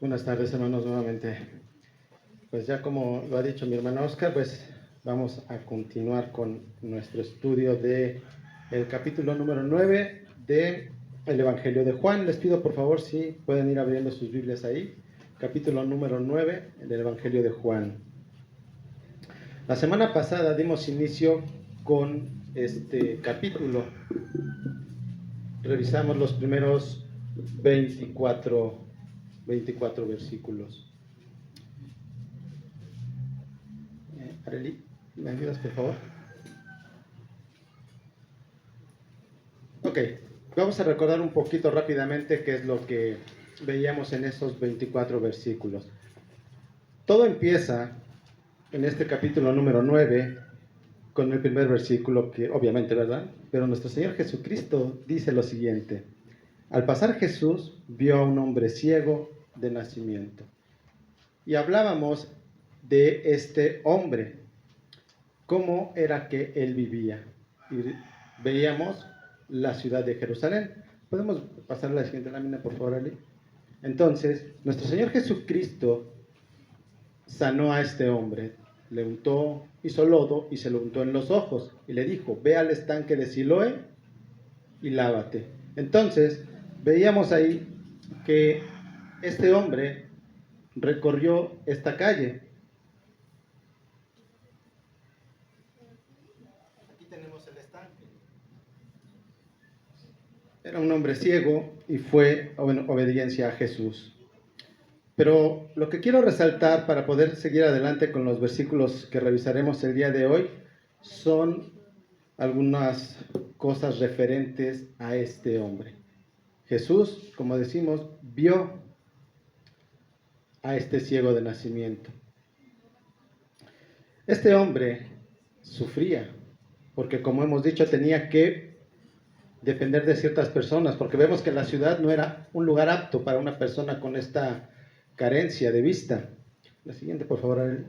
Buenas tardes, hermanos, nuevamente. Pues ya como lo ha dicho mi hermano Oscar, pues vamos a continuar con nuestro estudio de el capítulo número 9 de el Evangelio de Juan. Les pido por favor si pueden ir abriendo sus Biblias ahí. Capítulo número 9 del Evangelio de Juan. La semana pasada dimos inicio con este capítulo. Revisamos los primeros 24 versículos. Arely, ¿me ayudas por favor? Ok, vamos a recordar un poquito rápidamente qué es lo que veíamos en esos 24 versículos. Todo empieza en este capítulo número 9 con el primer versículo, que obviamente, ¿verdad? Pero nuestro Señor Jesucristo dice lo siguiente: al pasar Jesús vio a un hombre ciego de nacimiento. Y hablábamos de este hombre, cómo era que él vivía. Y veíamos la ciudad de Jerusalén. ¿Podemos pasar a la siguiente lámina, por favor, Ali? Entonces, nuestro Señor Jesucristo sanó a este hombre, le untó, hizo lodo y se lo untó en los ojos y le dijo: ve al estanque de Siloé y lávate. Entonces, veíamos ahí que este hombre recorrió esta calle. Aquí tenemos el estanque. Era un hombre ciego y fue en obediencia a Jesús. Pero lo que quiero resaltar para poder seguir adelante con los versículos que revisaremos el día de hoy son algunas cosas referentes a este hombre. Jesús, como decimos, vio a este ciego de nacimiento. Este hombre sufría, porque como hemos dicho, tenía que depender de ciertas personas, porque vemos que la ciudad no era un lugar apto para una persona con esta carencia de vista. La siguiente, por favor.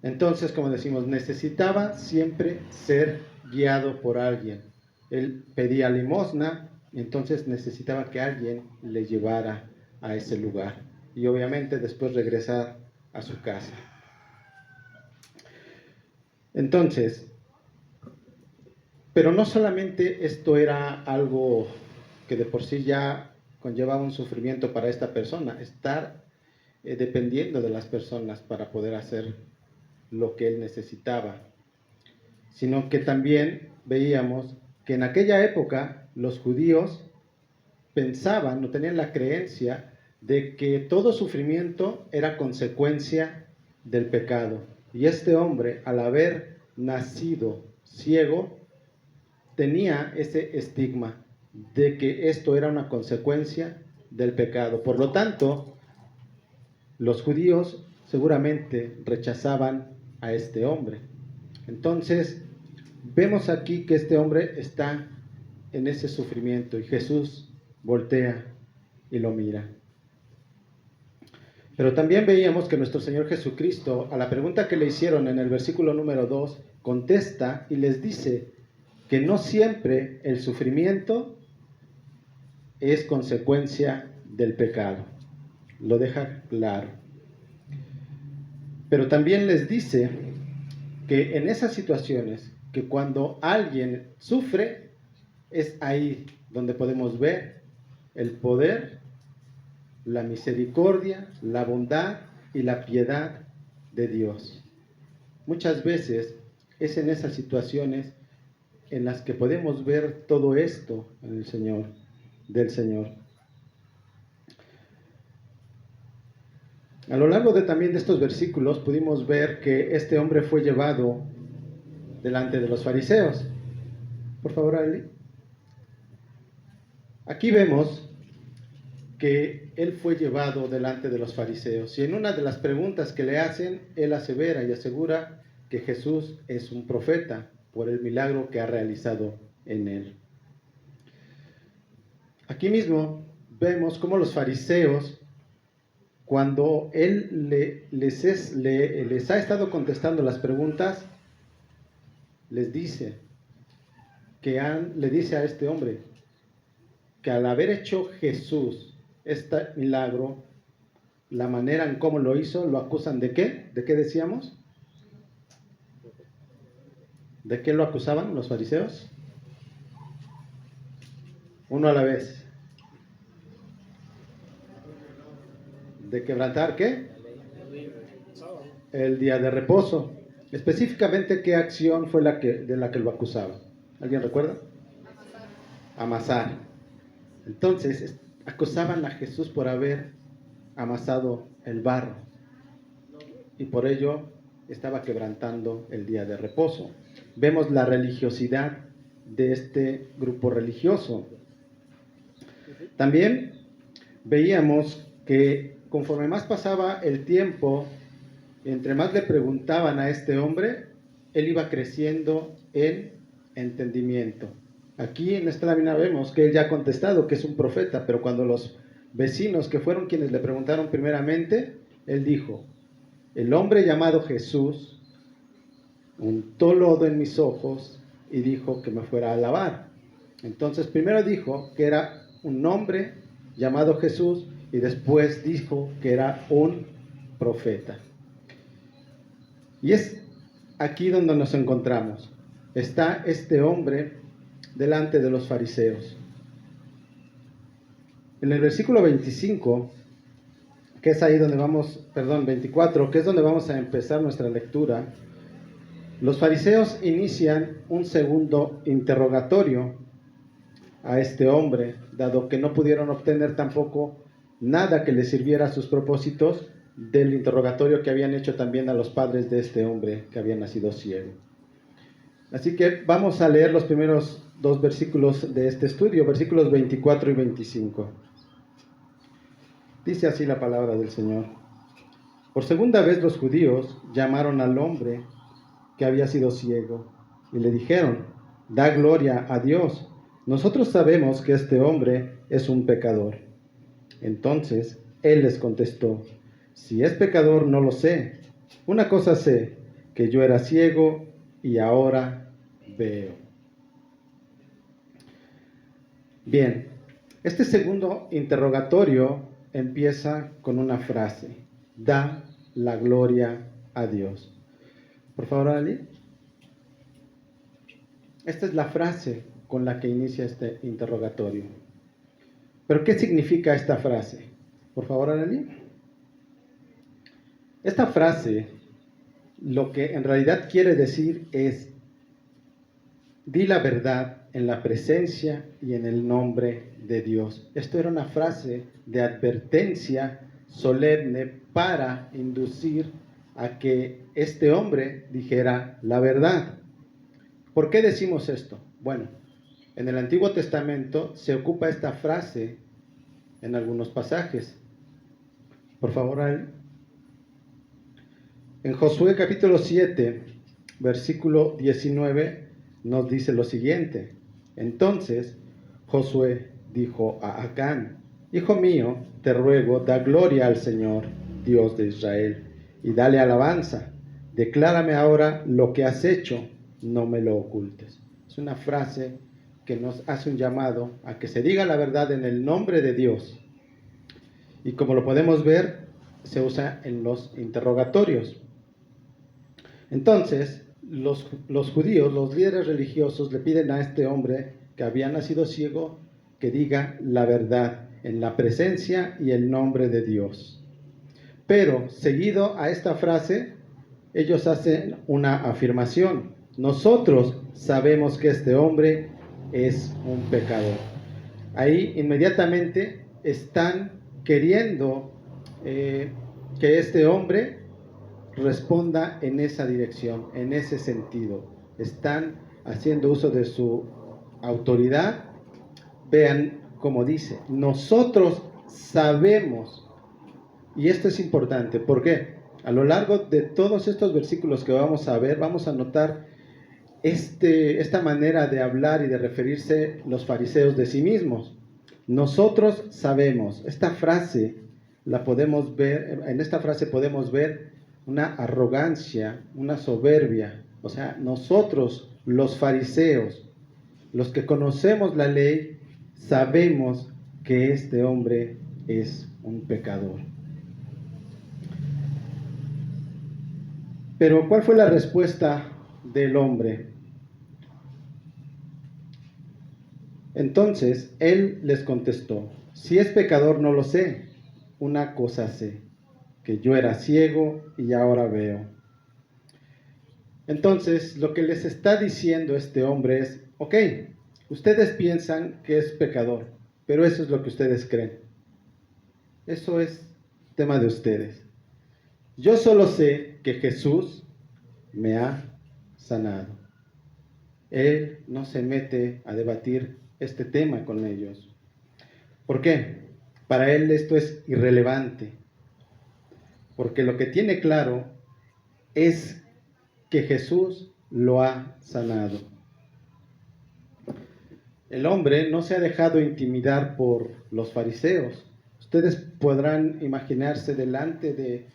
Entonces, como decimos, necesitaba siempre ser guiado por alguien. Él pedía limosna, y entonces necesitaba que alguien le llevara a ese lugar. Y obviamente después regresar a su casa. Entonces, pero no solamente esto era algo que de por sí ya conllevaba un sufrimiento para esta persona, estar dependiendo de las personas para poder hacer lo que él necesitaba, sino que también veíamos que en aquella época los judíos pensaban o tenían la creencia de que todo sufrimiento era consecuencia del pecado. Y este hombre, al haber nacido ciego, tenía ese estigma de que esto era una consecuencia del pecado. Por lo tanto, los judíos seguramente rechazaban a este hombre. Entonces, vemos aquí que este hombre está en ese sufrimiento y Jesús voltea y lo mira. Pero también veíamos que nuestro Señor Jesucristo, a la pregunta que le hicieron en el versículo número 2, contesta y les dice que no siempre el sufrimiento es consecuencia del pecado. Lo deja claro. Pero también les dice que en esas situaciones, que cuando alguien sufre, es ahí donde podemos ver el poder, la misericordia, la bondad y la piedad de Dios. Muchas veces es en esas situaciones en las que podemos ver todo esto en el Señor, del Señor. A lo largo también de estos versículos pudimos ver que este hombre fue llevado delante de los fariseos. Por favor, Ali. Aquí vemos que él fue llevado delante de los fariseos y en una de las preguntas que le hacen, él asevera y asegura que Jesús es un profeta por el milagro que ha realizado en él. Aquí mismo vemos cómo los fariseos, cuando él les ha estado contestando las preguntas, le dice a este hombre que al haber hecho Jesús este milagro, la manera en cómo lo hizo, lo acusan ¿de qué? ¿De qué decíamos? ¿De qué lo acusaban los fariseos? Uno a la vez. ¿De quebrantar qué? El día de reposo. Específicamente, ¿qué acción fue de la que lo acusaba? ¿Alguien recuerda? Amasar. Entonces, acusaban a Jesús por haber amasado el barro. Y por ello estaba quebrantando el día de reposo. Vemos la religiosidad de este grupo religioso. También veíamos que conforme más pasaba el tiempo, entre más le preguntaban a este hombre, él iba creciendo en entendimiento. Aquí en esta lámina vemos que él ya ha contestado que es un profeta, pero cuando los vecinos, que fueron quienes le preguntaron primeramente, él dijo: el hombre llamado Jesús untó lodo en mis ojos y dijo que me fuera a lavar. Entonces primero dijo que era un hombre llamado Jesús y después dijo que era un profeta. Y es aquí donde nos encontramos. Está este hombre delante de los fariseos. En el versículo 25, que es ahí donde vamos, 24, que es donde vamos a empezar nuestra lectura, los fariseos inician un segundo interrogatorio a este hombre, dado que no pudieron obtener tampoco nada que le sirviera a sus propósitos del interrogatorio que habían hecho también a los padres de este hombre que había nacido ciego. Así que vamos a leer los primeros dos versículos de este estudio, versículos 24 y 25. Dice así la palabra del Señor. Por segunda vez los judíos llamaron al hombre que había sido ciego y le dijeron: da gloria a Dios. Nosotros sabemos que este hombre es un pecador. Entonces él les contestó: si es pecador no lo sé. Una cosa sé, que yo era ciego y ahora veo. Bien, este segundo interrogatorio empieza con una frase: da la gloria a Dios. Por favor, Ali. Esta es la frase con la que inicia este interrogatorio. ¿Pero qué significa esta frase? Por favor, Ali. Esta frase lo que en realidad quiere decir es: di la verdad en la presencia y en el nombre de Dios. Esto era una frase de advertencia solemne para inducir a que este hombre dijera la verdad. ¿Por qué decimos esto? Bueno, en el Antiguo Testamento se ocupa esta frase en algunos pasajes. Por favor, Ali. En Josué capítulo 7, versículo 19, nos dice lo siguiente: entonces Josué dijo a Acán: hijo mío, te ruego, da gloria al Señor, Dios de Israel, y dale alabanza. Declárame ahora lo que has hecho, no me lo ocultes. Es una frase que nos hace un llamado a que se diga la verdad en el nombre de Dios. Y como lo podemos ver, se usa en los interrogatorios. Entonces, los judíos, los líderes religiosos, le piden a este hombre que había nacido ciego que diga la verdad en la presencia y el nombre de Dios. Pero, seguido a esta frase, ellos hacen una afirmación: nosotros sabemos que este hombre es un pecador. Ahí inmediatamente están queriendo que este hombre responda en esa dirección, en ese sentido. Están haciendo uso de su autoridad. Vean cómo dice: nosotros sabemos. Y esto es importante, ¿por qué? A lo largo de todos estos versículos que vamos a ver, vamos a notar esta manera de hablar y de referirse los fariseos de sí mismos. Nosotros sabemos. Esta frase la podemos ver, en esta frase podemos ver una arrogancia, una soberbia. O sea, nosotros, los fariseos, los que conocemos la ley, sabemos que este hombre es un pecador. Pero ¿cuál fue la respuesta del hombre? Entonces él les contestó: si es pecador no lo sé, una cosa sé, que yo era ciego y ahora veo. Entonces lo que les está diciendo este hombre es: ok, ustedes piensan que es pecador, pero eso es lo que ustedes creen. Eso es tema de ustedes. Yo solo sé que Jesús me ha sanado. Él no se mete a debatir este tema con ellos. ¿Por qué? Para él esto es irrelevante, porque lo que tiene claro es que Jesús lo ha sanado. El hombre no se ha dejado intimidar por los fariseos. Ustedes podrán imaginarse delante de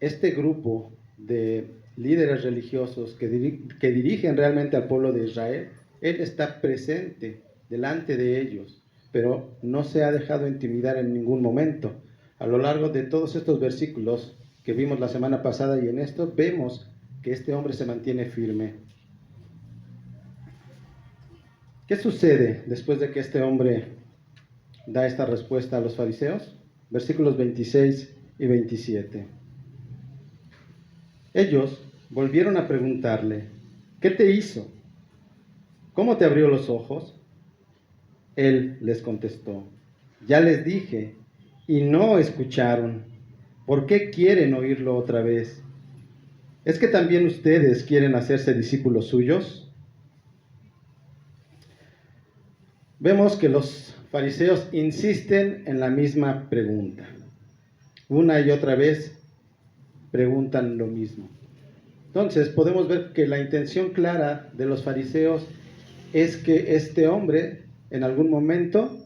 este grupo de líderes religiosos que dirigen realmente al pueblo de Israel. Él está presente delante de ellos, pero no se ha dejado intimidar en ningún momento. A lo largo de todos estos versículos que vimos la semana pasada y en esto, vemos que este hombre se mantiene firme. ¿Qué sucede después de que este hombre da esta respuesta a los fariseos? Versículos 26 y 27. Ellos volvieron a preguntarle: ¿qué te hizo? ¿Cómo te abrió los ojos? Él les contestó: ya les dije y no escucharon. ¿Por qué quieren oírlo otra vez? ¿Es que también ustedes quieren hacerse discípulos suyos? Vemos que los fariseos insisten en la misma pregunta. Una y otra vez preguntan lo mismo. Entonces podemos ver que la intención clara de los fariseos es que este hombre en algún momento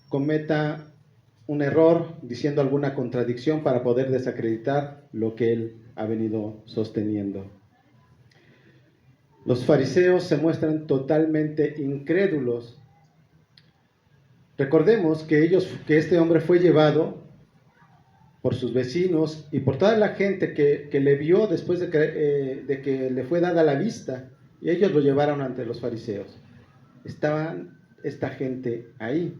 cometa un error diciendo alguna contradicción para poder desacreditar lo que él ha venido sosteniendo. Los fariseos se muestran totalmente incrédulos. Recordemos que este hombre fue llevado por sus vecinos y por toda la gente que le vio después de que le fue dada la vista, y ellos lo llevaron ante los fariseos. Estaban esta gente ahí.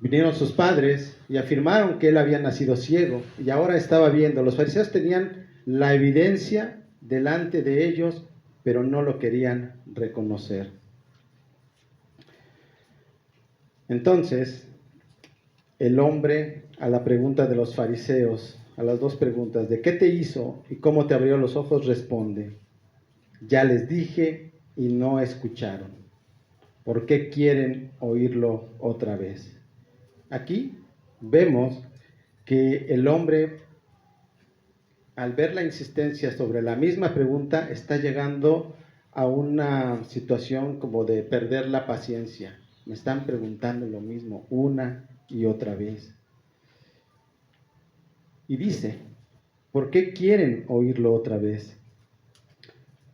Vinieron sus padres y afirmaron que él había nacido ciego y ahora estaba viendo. Los fariseos tenían la evidencia delante de ellos, pero no lo querían reconocer. Entonces, el hombre, a la pregunta de los fariseos, a las dos preguntas, ¿de qué te hizo y cómo te abrió los ojos?, responde: ya les dije y no escucharon. ¿Por qué quieren oírlo otra vez? Aquí vemos que el hombre, al ver la insistencia sobre la misma pregunta, está llegando a una situación como de perder la paciencia. Me están preguntando lo mismo una y otra vez. Y dice: ¿por qué quieren oírlo otra vez?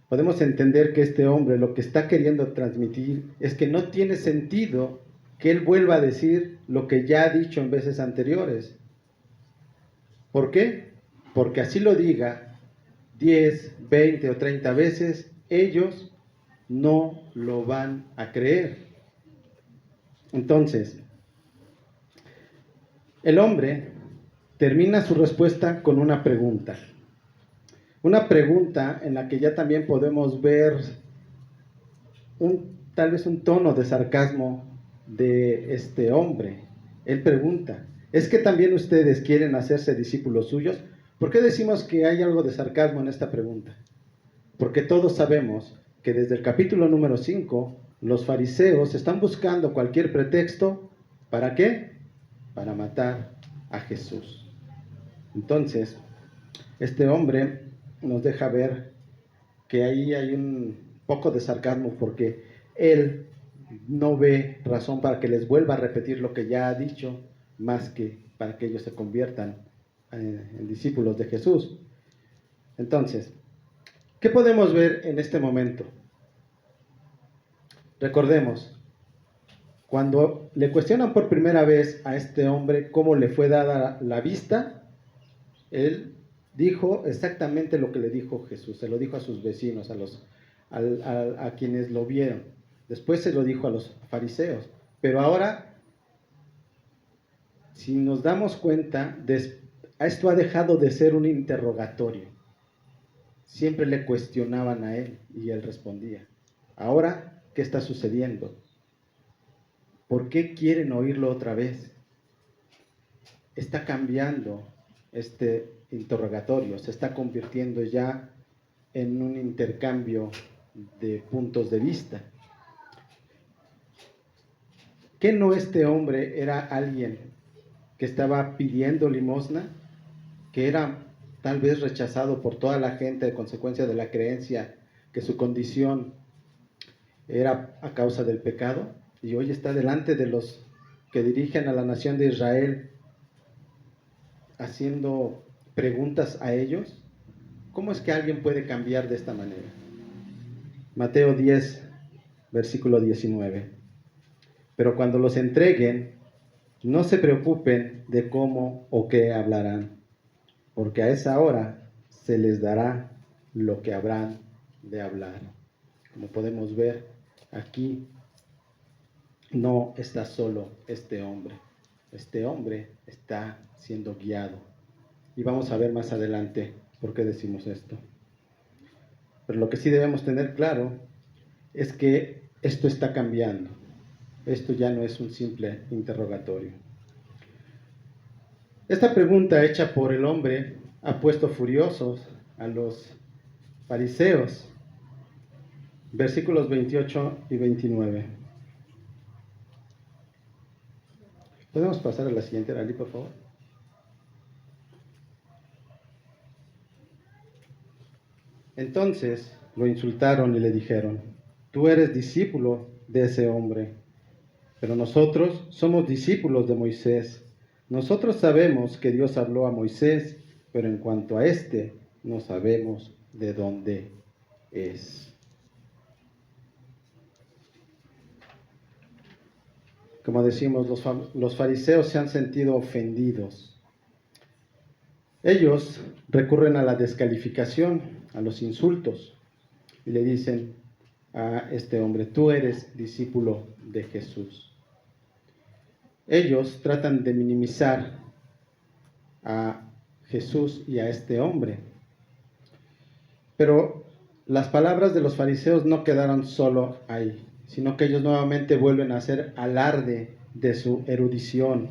Podemos entender que este hombre lo que está queriendo transmitir es que no tiene sentido que él vuelva a decir lo que ya ha dicho en veces anteriores. ¿Por qué? Porque así lo diga 10, 20 o 30 veces, ellos no lo van a creer. Entonces, el hombre termina su respuesta con una pregunta. Una pregunta en la que ya también podemos ver tal vez un tono de sarcasmo de este hombre. Él pregunta: ¿es que también ustedes quieren hacerse discípulos suyos? ¿Por qué decimos que hay algo de sarcasmo en esta pregunta? Porque todos sabemos que desde el capítulo número 5, los fariseos están buscando cualquier pretexto. ¿Para qué? Para matar a Jesús. Entonces, este hombre nos deja ver que ahí hay un poco de sarcasmo, porque él no ve razón para que les vuelva a repetir lo que ya ha dicho, más que para que ellos se conviertan en discípulos de Jesús. Entonces, ¿qué podemos ver en este momento? Recordemos, cuando le cuestionan por primera vez a este hombre cómo le fue dada la vista, él dijo exactamente lo que le dijo Jesús, se lo dijo a sus vecinos, a quienes lo vieron. Después se lo dijo a los fariseos. Pero ahora, si nos damos cuenta, esto ha dejado de ser un interrogatorio. Siempre le cuestionaban a él y él respondía. Ahora, ¿qué está sucediendo? ¿Por qué quieren oírlo otra vez? Está cambiando este interrogatorio, se está convirtiendo ya en un intercambio de puntos de vista. ¿Qué no este hombre era alguien que estaba pidiendo limosna? Que era tal vez rechazado por toda la gente a consecuencia de la creencia que su condición era a causa del pecado, y hoy está delante de los que dirigen a la nación de Israel haciendo preguntas a ellos. ¿Cómo es que alguien puede cambiar de esta manera? Mateo 10, versículo 19. Pero cuando los entreguen, no se preocupen de cómo o qué hablarán, porque a esa hora se les dará lo que habrán de hablar. Como podemos ver, aquí no está solo este hombre. Este hombre está siendo guiado. Y vamos a ver más adelante por qué decimos esto. Pero lo que sí debemos tener claro es que esto está cambiando. Esto ya no es un simple interrogatorio. Esta pregunta hecha por el hombre ha puesto furiosos a los fariseos. Versículos 28 y 29. ¿Podemos pasar a la siguiente, Arali, por favor? Entonces lo insultaron y le dijeron: tú eres discípulo de ese hombre, pero nosotros somos discípulos de Moisés. Nosotros sabemos que Dios habló a Moisés, pero en cuanto a este, no sabemos de dónde es. Como decimos, los fariseos se han sentido ofendidos. Ellos recurren a la descalificación, a los insultos, y le dicen a este hombre: tú eres discípulo de Jesús. Ellos tratan de minimizar a Jesús y a este hombre. Pero las palabras de los fariseos no quedaron solo ahí, sino que ellos nuevamente vuelven a hacer alarde de su erudición.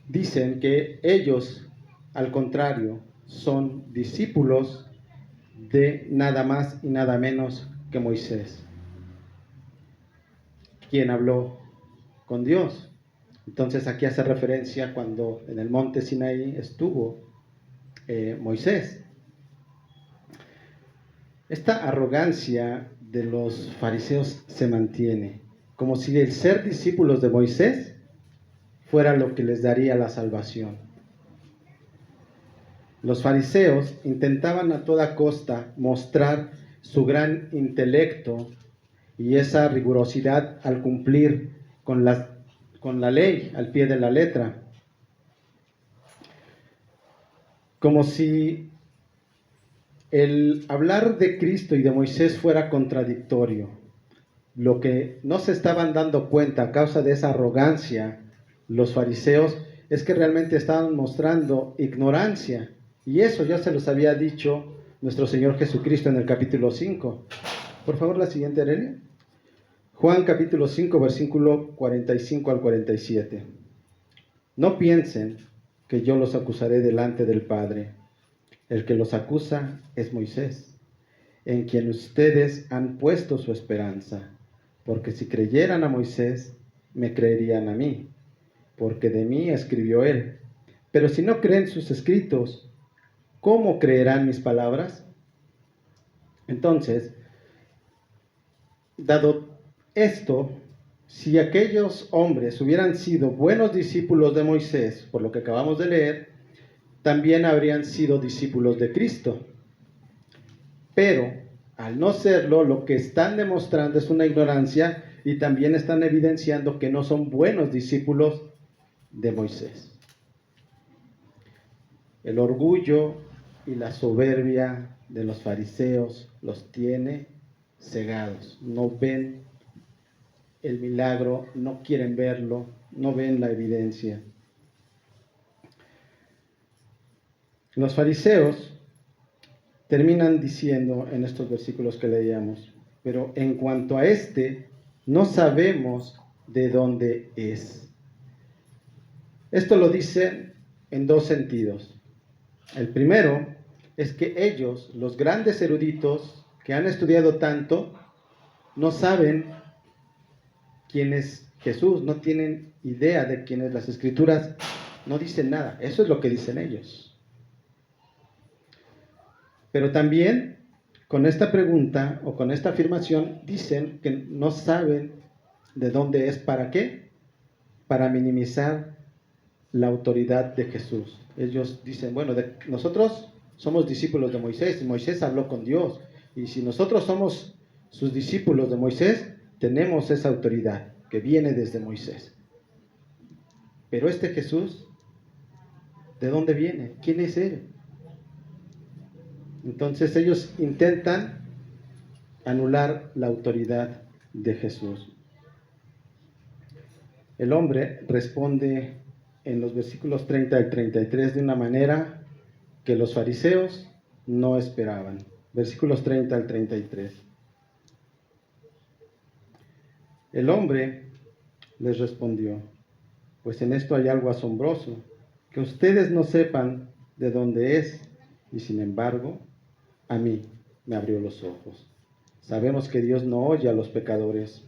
Dicen que ellos, al contrario, son discípulos de nada más y nada menos que Moisés, quien habló con Dios. Entonces aquí hace referencia cuando en el monte Sinaí estuvo Moisés. Esta arrogancia de los fariseos se mantiene, como si el ser discípulos de Moisés fuera lo que les daría la salvación. Los fariseos intentaban a toda costa mostrar su gran intelecto y esa rigurosidad al cumplir con la ley al pie de la letra, como si el hablar de Cristo y de Moisés fuera contradictorio. Lo que no se estaban dando cuenta a causa de esa arrogancia los fariseos es que realmente estaban mostrando ignorancia, y eso ya se los había dicho nuestro Señor Jesucristo en el capítulo 5. Por favor, la siguiente, Aurelia. Juan capítulo 5, versículo 45 al 47. No piensen que yo los acusaré delante del Padre. El que los acusa es Moisés, en quien ustedes han puesto su esperanza. Porque si creyeran a Moisés, me creerían a mí, porque de mí escribió él. Pero si no creen sus escritos, ¿cómo creerán mis palabras? Entonces, dado esto, si aquellos hombres hubieran sido buenos discípulos de Moisés, por lo que acabamos de leer, también habrían sido discípulos de Cristo. Pero, al no serlo, lo que están demostrando es una ignorancia y también están evidenciando que no son buenos discípulos de Moisés. El orgullo y la soberbia de los fariseos los tiene cegados. No ven el milagro, no quieren verlo, no ven la evidencia. Los fariseos terminan diciendo en estos versículos que leíamos, pero en cuanto a este, no sabemos de dónde es. Esto lo dicen en dos sentidos. El primero es que ellos, los grandes eruditos que han estudiado tanto, no saben quién es Jesús, no tienen idea de quién es. Las Escrituras no dicen nada. Eso es lo que dicen ellos. Pero también con esta pregunta o con esta afirmación dicen que no saben de dónde es. ¿Para qué? Para minimizar la autoridad de Jesús. Ellos dicen, bueno, nosotros somos discípulos de Moisés y Moisés habló con Dios. Y si nosotros somos sus discípulos de Moisés, tenemos esa autoridad que viene desde Moisés. Pero este Jesús, ¿de dónde viene? ¿Quién es Él? Entonces ellos intentan anular la autoridad de Jesús. El hombre responde en los versículos 30 y 33 de una manera que los fariseos no esperaban. Versículos 30 al 33. El hombre les respondió, pues en esto hay algo asombroso, que ustedes no sepan de dónde es, y sin embargo, a mí me abrió los ojos. Sabemos que Dios no oye a los pecadores,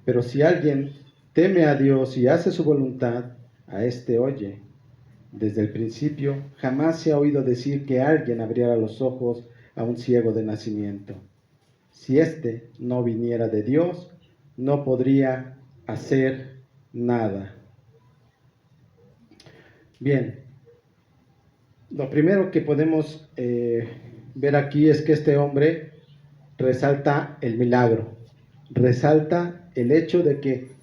pero si alguien teme a Dios y hace su voluntad, a éste oye. Desde el principio jamás se ha oído decir que alguien abriera los ojos a un ciego de nacimiento. Si éste no viniera de Dios, no podría hacer nada. Bien, lo primero que podemos ver aquí es que este hombre resalta el milagro, resalta el hecho de que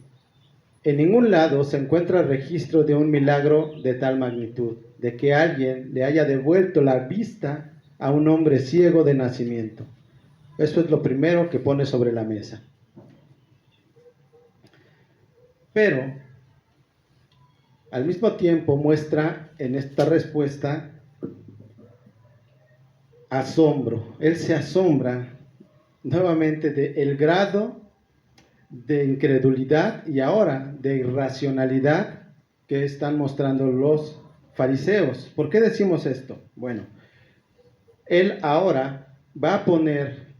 en ningún lado se encuentra registro de un milagro de tal magnitud, de que alguien le haya devuelto la vista a un hombre ciego de nacimiento. Eso es lo primero que pone sobre la mesa. Pero, al mismo tiempo muestra en esta respuesta asombro. Él se asombra nuevamente del grado de incredulidad y ahora de irracionalidad que están mostrando los fariseos. ¿Por qué decimos esto? Bueno, él ahora va a poner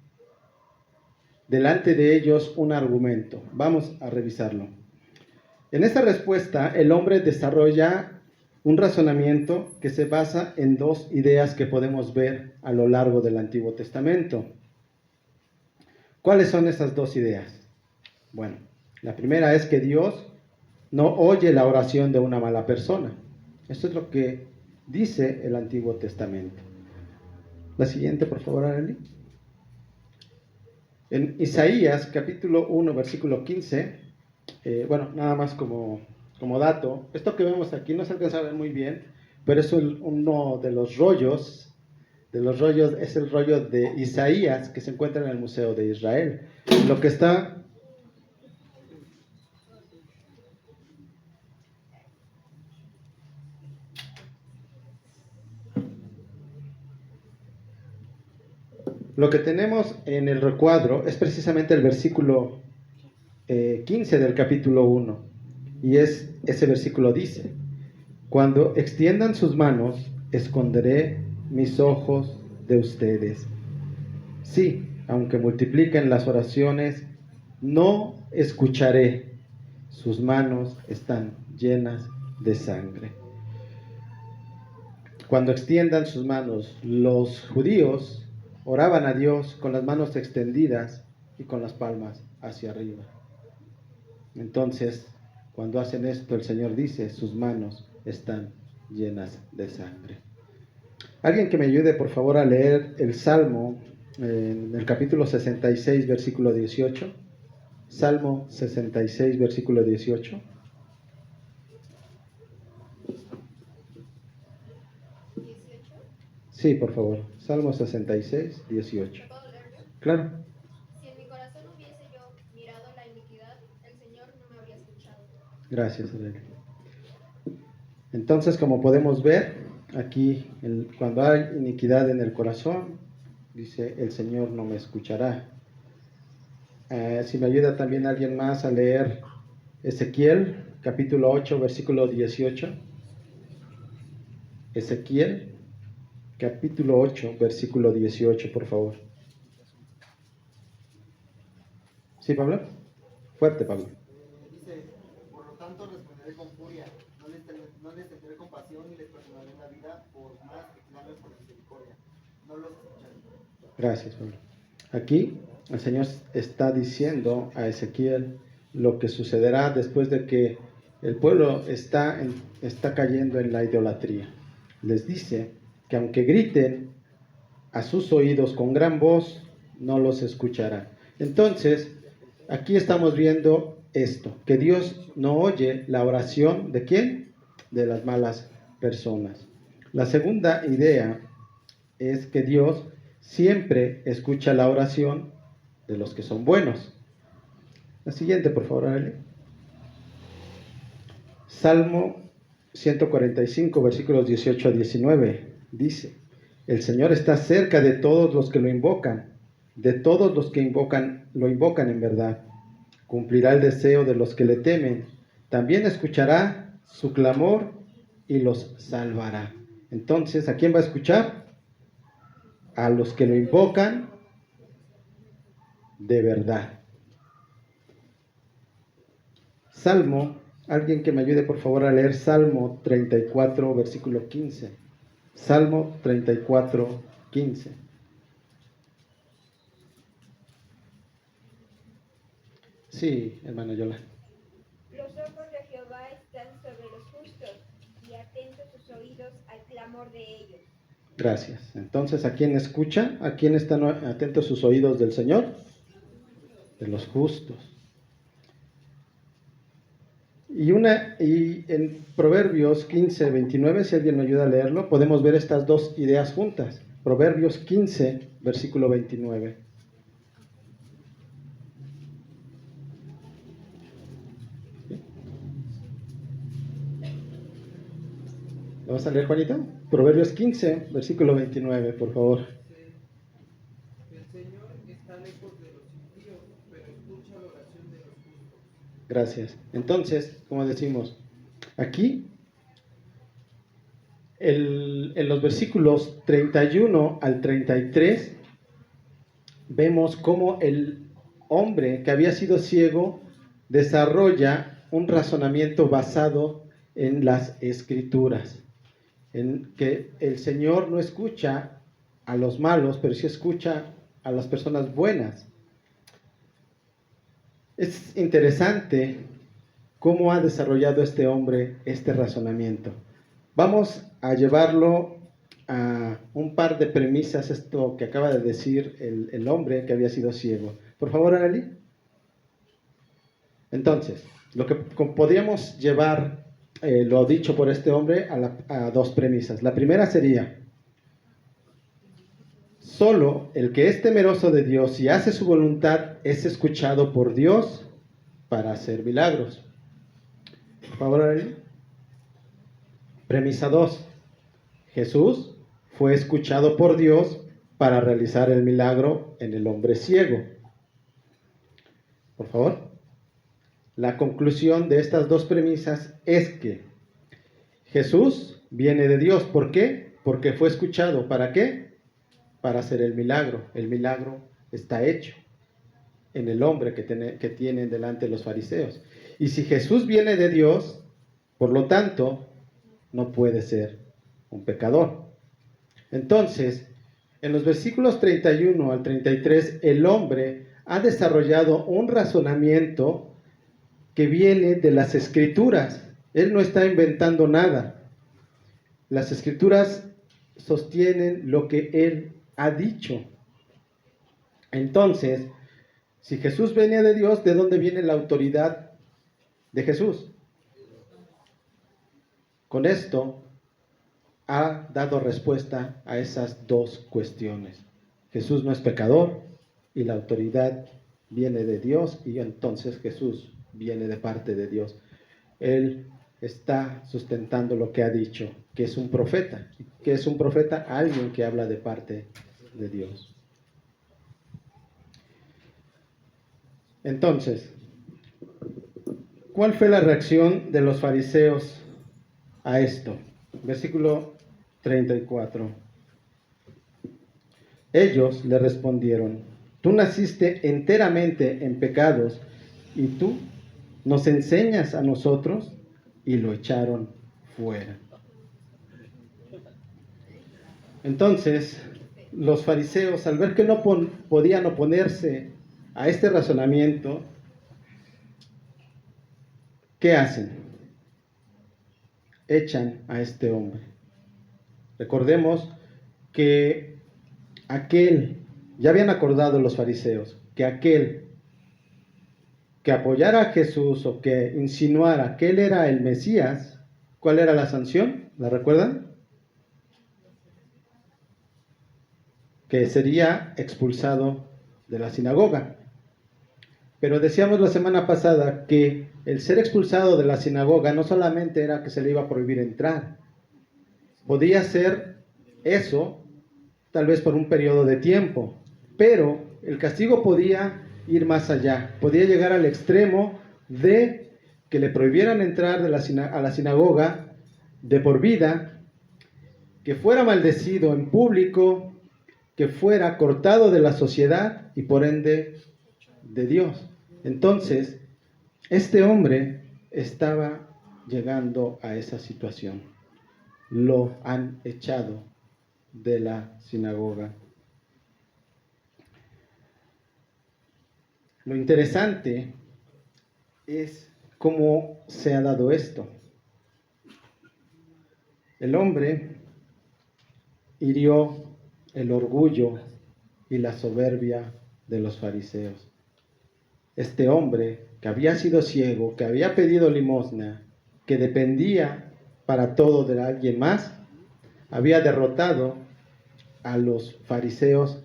delante de ellos un argumento. Vamos a revisarlo. En esta respuesta, el hombre desarrolla un razonamiento que se basa en dos ideas que podemos ver a lo largo del Antiguo Testamento. ¿Cuáles son esas dos ideas? Bueno, la primera es que Dios no oye la oración de una mala persona. Esto es lo que dice el Antiguo Testamento. La siguiente, por favor, Arely. En Isaías, capítulo 1, versículo 15, bueno, nada más como dato, esto que vemos aquí no se alcanza a ver muy bien, pero es uno de los rollos, es el rollo de Isaías que se encuentra en el Museo de Israel. Lo que está... Lo que tenemos en el recuadro es precisamente el versículo 15 del capítulo 1. Y ese versículo dice, cuando extiendan sus manos, esconderé mis ojos de ustedes. Sí, aunque multipliquen las oraciones, no escucharé. Sus manos están llenas de sangre. Cuando extiendan sus manos, los judíos oraban a Dios con las manos extendidas y con las palmas hacia arriba. Entonces, cuando hacen esto, el Señor dice, sus manos están llenas de sangre. Alguien que me ayude, por favor, a leer el Salmo, en el capítulo 66, versículo 18. Salmo 66, versículo 18. Sí, por favor. Salmo 66, 18. ¿Puedo leer yo? Claro. Si en mi corazón hubiese yo mirado la iniquidad, el Señor no me habría escuchado. Gracias, Aurelia. Entonces, como podemos ver, aquí cuando hay iniquidad en el corazón, dice, el Señor no me escuchará. Si me ayuda también alguien más a leer Ezequiel, capítulo 8, versículo 18. Ezequiel, capítulo 8, versículo 18, por favor. ¿Sí, Pablo? Fuerte, Pablo. Dice, por lo tanto responderé con furia, no les tendré compasión y les perdonaré la vida por más que clamen por misericordia. No los escucharé. Gracias, Pablo. Aquí el Señor está diciendo a Ezequiel lo que sucederá después de que el pueblo está cayendo en la idolatría. Les dice que aunque griten a sus oídos con gran voz, no los escucharán. Entonces, aquí estamos viendo esto, que Dios no oye la oración ¿de quién? De las malas personas. La segunda idea es que Dios siempre escucha la oración de los que son buenos. La siguiente, por favor, Arely. Salmo 145, versículos 18 a 19, dice, el Señor está cerca de todos los que lo invocan, de todos los que lo invocan en verdad. Cumplirá el deseo de los que le temen, también escuchará su clamor y los salvará. Entonces, ¿a quién va a escuchar? A los que lo invocan de verdad. Salmo, alguien que me ayude por favor a leer Salmo 34, versículo 15. Salmo 34, 15. Sí, hermano Yola. Los ojos de Jehová están sobre los justos y atentos sus oídos al clamor de ellos. Gracias. Entonces, ¿a quién escucha? ¿A quién están atentos sus oídos del Señor? De los justos. Y en Proverbios 15, 29, si alguien me ayuda a leerlo, podemos ver estas dos ideas juntas. Proverbios 15, versículo 29. ¿Lo vas a leer, Juanita? Proverbios 15, versículo 29, por favor. El Señor está lejos de los impíos, pero escucha la oración de los justos. Gracias. Entonces, como decimos, aquí, en los versículos 31 al 33, vemos cómo el hombre que había sido ciego desarrolla un razonamiento basado en las escrituras, en que el Señor no escucha a los malos, pero sí escucha a las personas buenas. Es interesante cómo ha desarrollado este hombre este razonamiento. Vamos a llevarlo a un par de premisas, esto que acaba de decir el hombre que había sido ciego. Por favor, Arely. Entonces, lo que podríamos llevar lo dicho por este hombre a dos premisas. La primera sería, solo el que es temeroso de Dios y hace su voluntad es escuchado por Dios para hacer milagros. Por favor, Arely. Premisa 2. Jesús fue escuchado por Dios para realizar el milagro en el hombre ciego. Por favor. La conclusión de estas dos premisas es que Jesús viene de Dios. ¿Por qué? Porque fue escuchado. ¿Para qué? Para hacer el milagro. El milagro está hecho en el hombre que tienen delante los fariseos. Y si Jesús viene de Dios, por lo tanto, no puede ser un pecador. Entonces, en los versículos 31 al 33, el hombre ha desarrollado un razonamiento que viene de las Escrituras. Él no está inventando nada. Las Escrituras sostienen lo que él ha dicho. Entonces, si Jesús venía de Dios, ¿de dónde viene la autoridad de Jesús? Con esto ha dado respuesta a esas dos cuestiones. Jesús no es pecador y la autoridad viene de Dios y entonces Jesús viene de parte de Dios. Él está sustentando lo que ha dicho, que es un profeta. Que es un profeta, alguien que habla de parte de Dios. Entonces, ¿cuál fue la reacción de los fariseos a esto? Versículo 34. Ellos le respondieron: tú naciste enteramente en pecados y tú nos enseñas a nosotros, y lo echaron fuera. Entonces, los fariseos, al ver que no podían oponerse a este razonamiento, ¿qué hacen? Echan a este hombre. Recordemos que ya habían acordado los fariseos, que aquel que apoyara a Jesús o que insinuara que él era el Mesías, ¿cuál era la sanción? ¿La recuerdan? Que sería expulsado de la sinagoga. Pero decíamos la semana pasada que el ser expulsado de la sinagoga no solamente era que se le iba a prohibir entrar, podía ser eso tal vez por un periodo de tiempo, pero el castigo podía ir más allá, podía llegar al extremo de que le prohibieran entrar a la sinagoga de por vida, que fuera maldecido en público, que fuera cortado de la sociedad y por ende de Dios. Entonces, este hombre estaba llegando a esa situación. Lo han echado de la sinagoga. Lo interesante es cómo se ha dado esto. El hombre hirió el orgullo y la soberbia de los fariseos. Este hombre que había sido ciego, que había pedido limosna, que dependía para todo de alguien más, había derrotado a los fariseos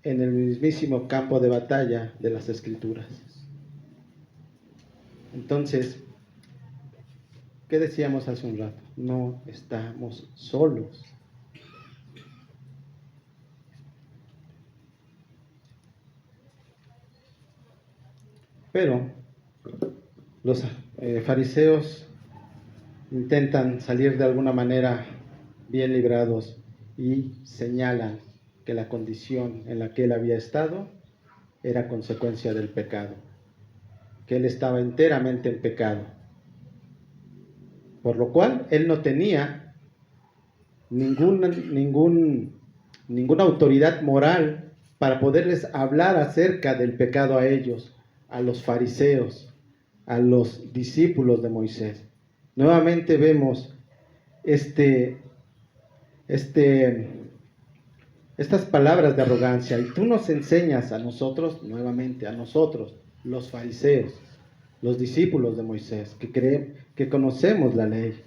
en el mismísimo campo de batalla de las Escrituras. Entonces, ¿qué decíamos hace un rato? No estamos solos. Pero los fariseos intentan salir de alguna manera bien librados y señalan que la condición en la que él había estado era consecuencia del pecado, que él estaba enteramente en pecado, por lo cual él no tenía ninguna autoridad moral para poderles hablar acerca del pecado a ellos, a los fariseos, a los discípulos de Moisés. Nuevamente vemos estas palabras de arrogancia, y tú nos enseñas a nosotros, nuevamente a nosotros, los fariseos, los discípulos de Moisés, que conocemos la ley.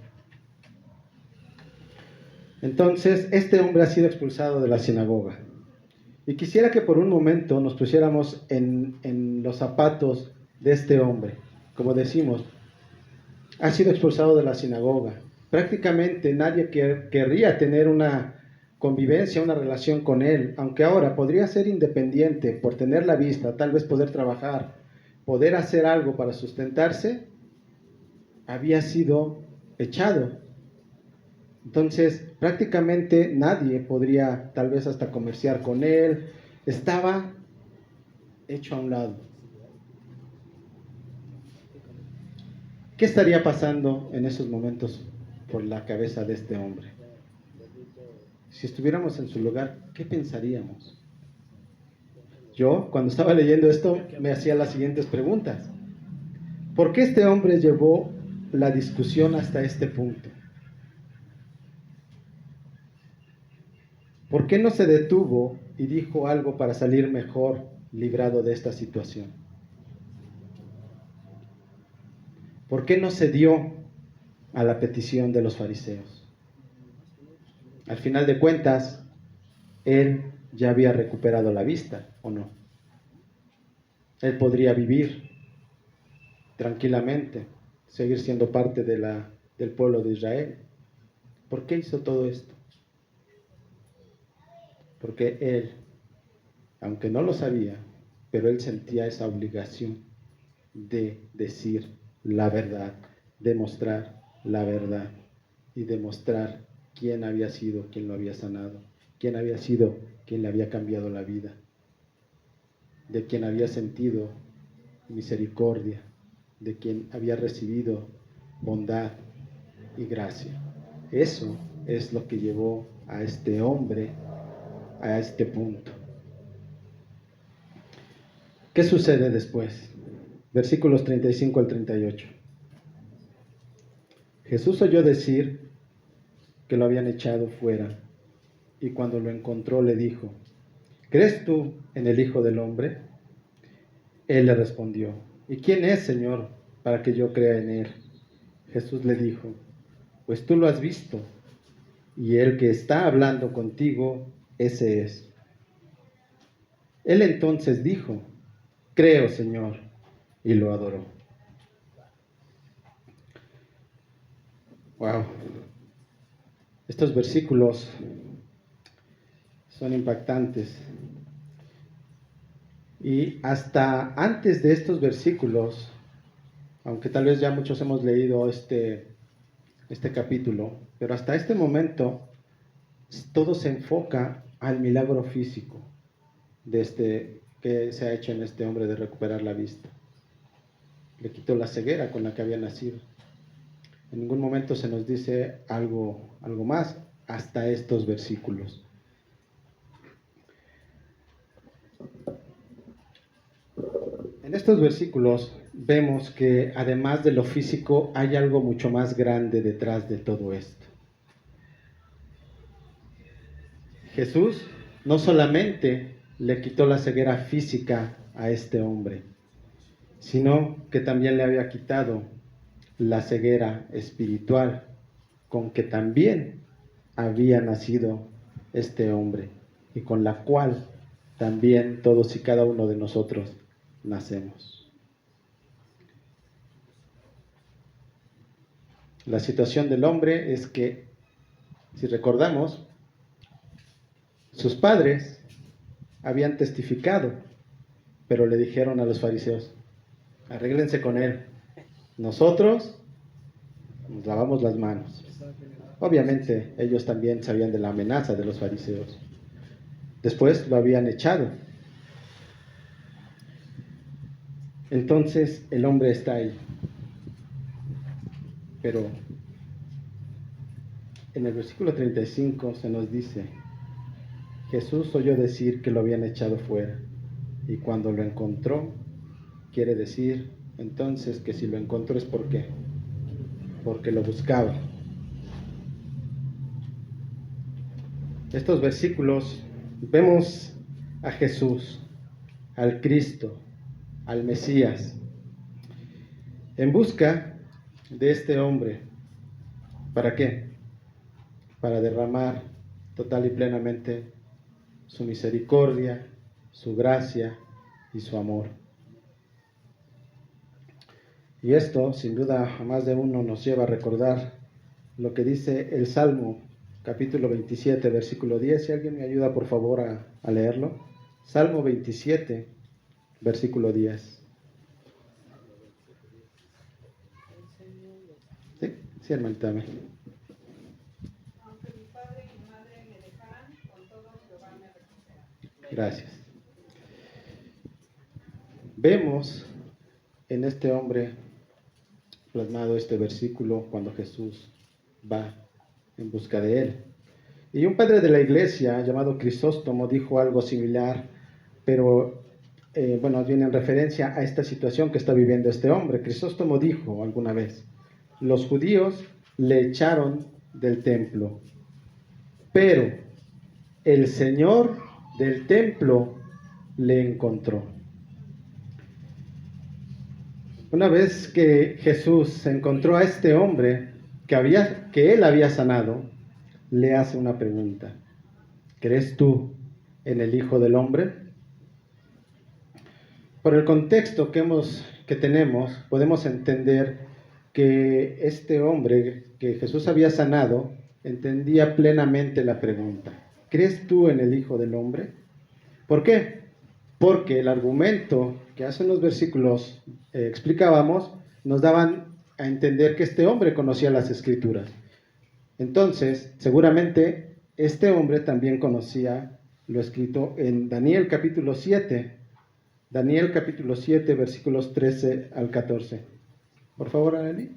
Entonces, este hombre ha sido expulsado de la sinagoga. Y quisiera que por un momento nos pusiéramos en los zapatos de este hombre. Como decimos, ha sido expulsado de la sinagoga. Prácticamente nadie querría tener una convivencia, una relación con él, aunque ahora podría ser independiente por tener la vista, tal vez poder trabajar, poder hacer algo para sustentarse. Había sido echado. Entonces, prácticamente nadie podría tal vez hasta comerciar con él. Estaba hecho a un lado. ¿Qué estaría pasando en esos momentos por la cabeza de este hombre? Si estuviéramos en su lugar, ¿qué pensaríamos? Yo, cuando estaba leyendo esto, me hacía las siguientes preguntas. ¿Por qué este hombre llevó la discusión hasta este punto? ¿Por qué no se detuvo y dijo algo para salir mejor librado de esta situación? ¿Por qué no cedió a la petición de los fariseos? Al final de cuentas, él ya había recuperado la vista, ¿o no? Él podría vivir tranquilamente, seguir siendo parte del pueblo de Israel. ¿Por qué hizo todo esto? Porque él, aunque no lo sabía, pero él sentía esa obligación de decir la verdad, de mostrar la verdad y demostrar quién había sido quien lo había sanado, quién había sido quien le había cambiado la vida, de quien había sentido misericordia, de quien había recibido bondad y gracia. Eso es lo que llevó a este hombre a este punto. ¿Qué sucede después? Versículos 35 al 38. Jesús oyó decir que lo habían echado fuera, y cuando lo encontró le dijo: ¿crees tú en el Hijo del Hombre? Él le respondió: ¿y quién es, Señor, para que yo crea en él? Jesús le dijo: pues tú lo has visto, y el que está hablando contigo, ese es. Él entonces dijo: creo, Señor, y lo adoró. Wow. Estos versículos son impactantes. Y hasta antes de estos versículos, aunque tal vez ya muchos hemos leído este capítulo, pero hasta este momento todo se enfoca al milagro físico que se ha hecho en este hombre de recuperar la vista. Le quitó la ceguera con la que había nacido. En ningún momento se nos dice algo más hasta estos versículos. En estos versículos vemos que además de lo físico hay algo mucho más grande detrás de todo esto. Jesús no solamente le quitó la ceguera física a este hombre, sino que también le había quitado la ceguera espiritual con que también había nacido este hombre y con la cual también todos y cada uno de nosotros nacemos. La situación del hombre es que, si recordamos, sus padres habían testificado, pero le dijeron a los fariseos: arréglense con él, nosotros nos lavamos las manos. Obviamente ellos también sabían de la amenaza de los fariseos. Después lo habían echado. Entonces el hombre está ahí. Pero en el versículo 35 se nos dice: Jesús oyó decir que lo habían echado fuera, y cuando lo encontró, quiere decir entonces que si lo encontró es ¿por qué? Porque lo buscaba. Estos versículos vemos a Jesús, al Cristo, al Mesías, en busca de este hombre. ¿Para qué? Para derramar total y plenamente su misericordia, su gracia y su amor. Y esto, sin duda, a más de uno nos lleva a recordar lo que dice el Salmo, capítulo 27, versículo 10. Si alguien me ayuda, por favor, a leerlo. Salmo 27, versículo 10. Sí, hermanita. Aunque mi padre y mi madre me dejaran, con todo Jehová me recogerá. Gracias. Vemos en este hombre plasmado este versículo cuando Jesús va en busca de él. Y un padre de la iglesia llamado Crisóstomo dijo algo similar, pero viene en referencia a esta situación que está viviendo este hombre. Crisóstomo dijo alguna vez: los judíos le echaron del templo, pero el Señor del templo le encontró. Una vez que Jesús encontró a este hombre que él había sanado, le hace una pregunta. ¿Crees tú en el Hijo del Hombre? Por el contexto que tenemos, podemos entender que este hombre que Jesús había sanado entendía plenamente la pregunta. ¿Crees tú en el Hijo del Hombre? ¿Por qué? Porque el argumento que hace unos versículos explicábamos nos daban a entender que este hombre conocía las Escrituras. Entonces, seguramente este hombre también conocía lo escrito en Daniel capítulo 7. Daniel capítulo 7, versículos 13 al 14. Por favor, Arely.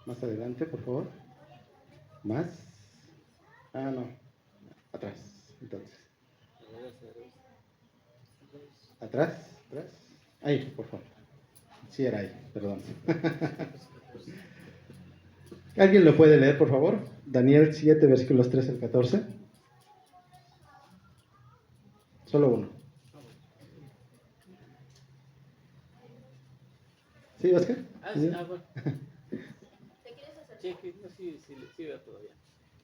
Más adelante, por favor. Más. No. Atrás, entonces. Atrás. Ahí, por favor. Sí, era ahí, perdón. ¿Alguien lo puede leer, por favor? Daniel 7, versículos 13 al 14. Solo uno. ¿Sí, Oscar? Sí, bueno. ¿Te quieres acercar? Sí, veo todavía.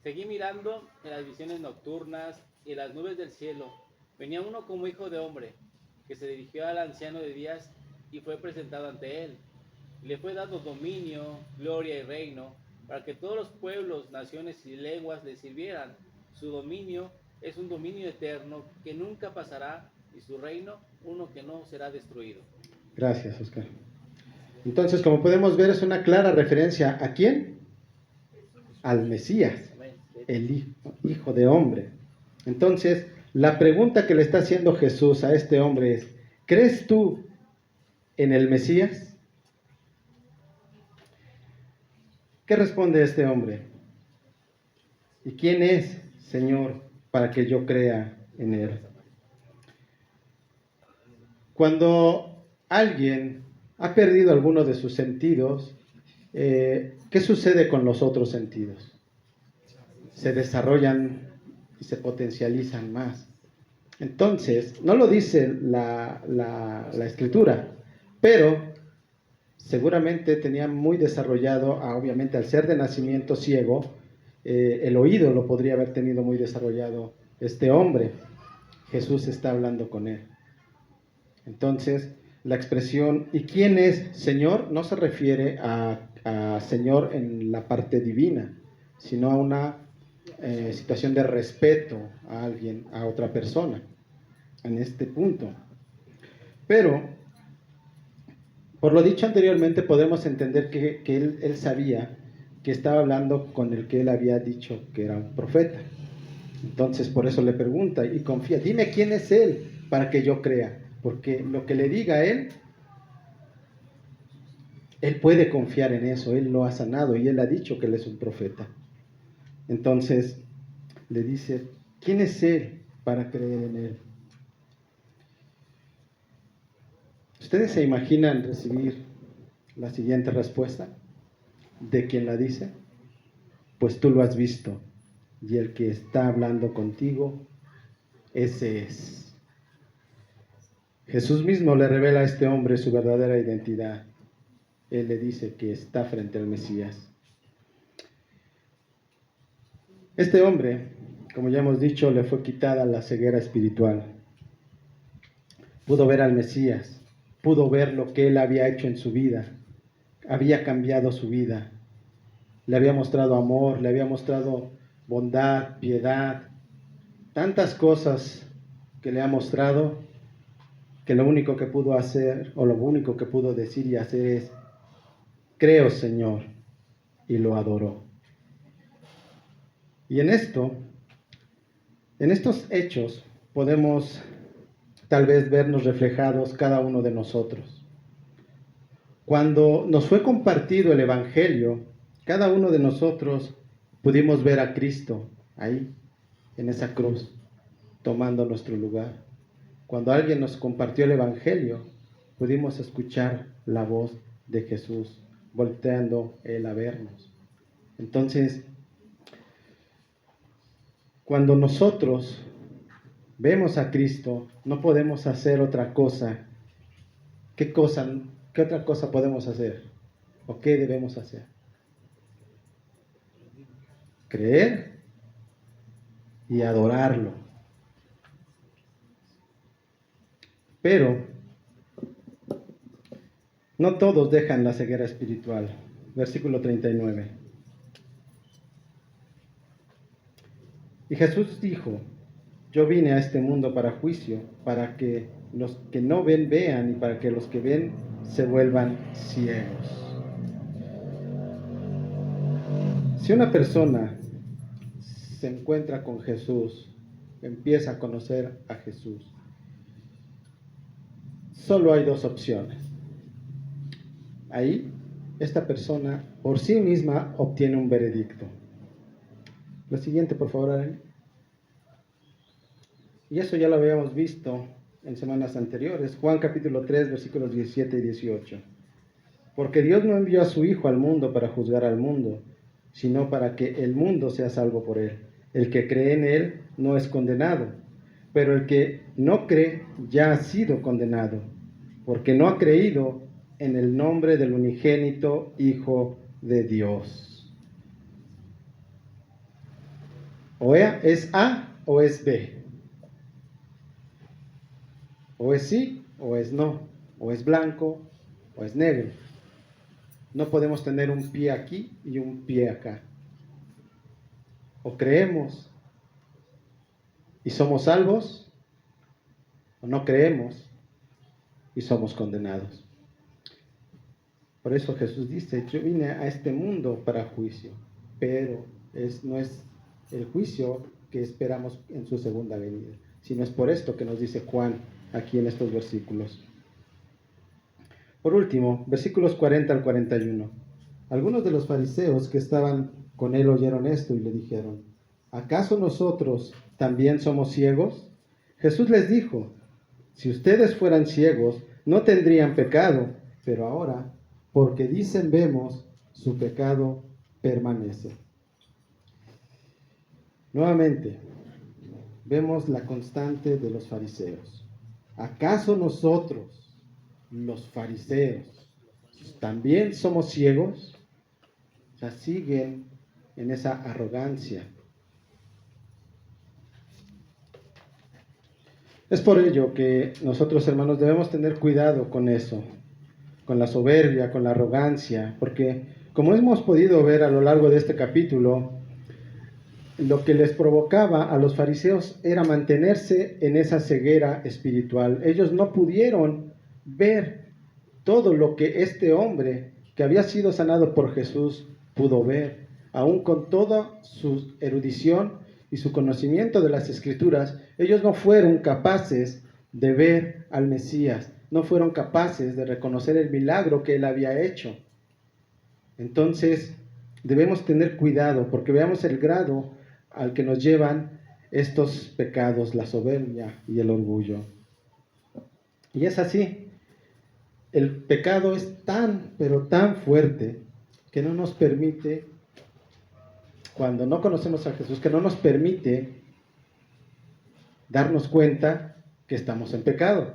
Seguí mirando en las visiones nocturnas y en las nubes del cielo. Venía uno como hijo de hombre, que se dirigió al anciano de días y fue presentado ante él. Le fue dado dominio, gloria y reino, para que todos los pueblos, naciones y lenguas le sirvieran. Su dominio es un dominio eterno que nunca pasará, y su reino uno que no será destruido. Gracias, Oscar. Entonces, como podemos ver, es una clara referencia ¿a quién? Al Mesías, el Hijo de Hombre. Entonces, la pregunta que le está haciendo Jesús a este hombre es, ¿crees tú en el Mesías? ¿Qué responde este hombre? ¿Y quién es, Señor, para que yo crea en él? Cuando alguien ha perdido alguno de sus sentidos, ¿qué sucede con los otros sentidos? Se desarrollan y se potencializan más. Entonces, no lo dice la Escritura, pero seguramente tenía muy desarrollado, obviamente al ser de nacimiento ciego, el oído lo podría haber tenido muy desarrollado este hombre. Jesús está hablando con él. Entonces, la expresión ¿y quién es Señor? No se refiere a Señor en la parte divina, sino a una situación de respeto a alguien, a otra persona, en este punto. Pero, por lo dicho anteriormente, podemos entender que él sabía que estaba hablando con el que él había dicho que era un profeta. Entonces, por eso le pregunta y confía, dime quién es él para que yo crea. Porque lo que le diga a él puede confiar en eso, él lo ha sanado y él ha dicho que él es un profeta. Entonces le dice, ¿quién es él para creer en él? ¿Ustedes se imaginan recibir la siguiente respuesta de quien la dice? Pues tú lo has visto y el que está hablando contigo, ese es. Jesús mismo le revela a este hombre su verdadera identidad. Él le dice que está frente al Mesías. Este hombre, como ya hemos dicho, le fue quitada la ceguera espiritual. Pudo ver al Mesías, pudo ver lo que él había hecho en su vida. Había cambiado su vida. Le había mostrado amor, le había mostrado bondad, piedad, tantas cosas que le ha mostrado, que lo único que pudo hacer, o lo único que pudo decir y hacer es, creo, Señor, y lo adoró. Y en estos hechos, podemos tal vez vernos reflejados cada uno de nosotros. Cuando nos fue compartido el Evangelio, cada uno de nosotros pudimos ver a Cristo ahí, en esa cruz, tomando nuestro lugar. Cuando alguien nos compartió el Evangelio, pudimos escuchar la voz de Jesús, volteando Él a vernos. Entonces, cuando nosotros vemos a Cristo, no podemos hacer otra cosa. ¿Qué otra cosa podemos hacer? ¿O qué debemos hacer? creer y adorarlo. Pero no todos dejan la ceguera espiritual. Versículo 39. Y Jesús dijo: yo vine a este mundo para juicio, para que los que no ven vean y para que los que ven se vuelvan ciegos. Si una persona se encuentra con Jesús, empieza a conocer a Jesús, solo hay dos opciones. Ahí, esta persona por sí misma obtiene un veredicto. Lo siguiente, por favor, Arely. Y eso ya lo habíamos visto en semanas anteriores. Juan capítulo 3, versículos 17 y 18. Porque Dios no envió a su Hijo al mundo para juzgar al mundo, sino para que el mundo sea salvo por él. El que cree en él no es condenado, pero el que no cree ya ha sido condenado, porque no ha creído en el nombre del unigénito Hijo de Dios. O es A o es B. O es sí o es no. O es blanco o es negro. No podemos tener un pie aquí y un pie acá. O creemos y somos salvos, o no creemos y somos condenados. Por eso Jesús dice: yo vine a este mundo para juicio, pero no es el juicio que esperamos en su segunda venida, sino es por esto que nos dice Juan aquí en estos versículos. Por último, versículos 40 al 41. Algunos de los fariseos que estaban con él oyeron esto y le dijeron: ¿acaso nosotros también somos ciegos? Jesús les dijo: si ustedes fueran ciegos, no tendrían pecado, pero ahora, porque dicen vemos, su pecado permanece. Nuevamente, vemos la constante de los fariseos. ¿Acaso nosotros, los fariseos, también somos ciegos? O sea, siguen en esa arrogancia. Es por ello que nosotros, hermanos, debemos tener cuidado con eso, con la soberbia, con la arrogancia, porque como hemos podido ver a lo largo de este capítulo, lo que les provocaba a los fariseos era mantenerse en esa ceguera espiritual. Ellos no pudieron ver todo lo que este hombre que había sido sanado por Jesús pudo ver, aún con toda su erudición y su conocimiento de las Escrituras. Ellos no fueron capaces de ver al Mesías, no fueron capaces de reconocer el milagro que él había hecho. Entonces, debemos tener cuidado, porque veamos el grado al que nos llevan estos pecados, la soberbia y el orgullo. Y es así. El pecado es tan, pero tan fuerte que no nos permite, cuando no conocemos a Jesús, que no nos permite darnos cuenta que estamos en pecado.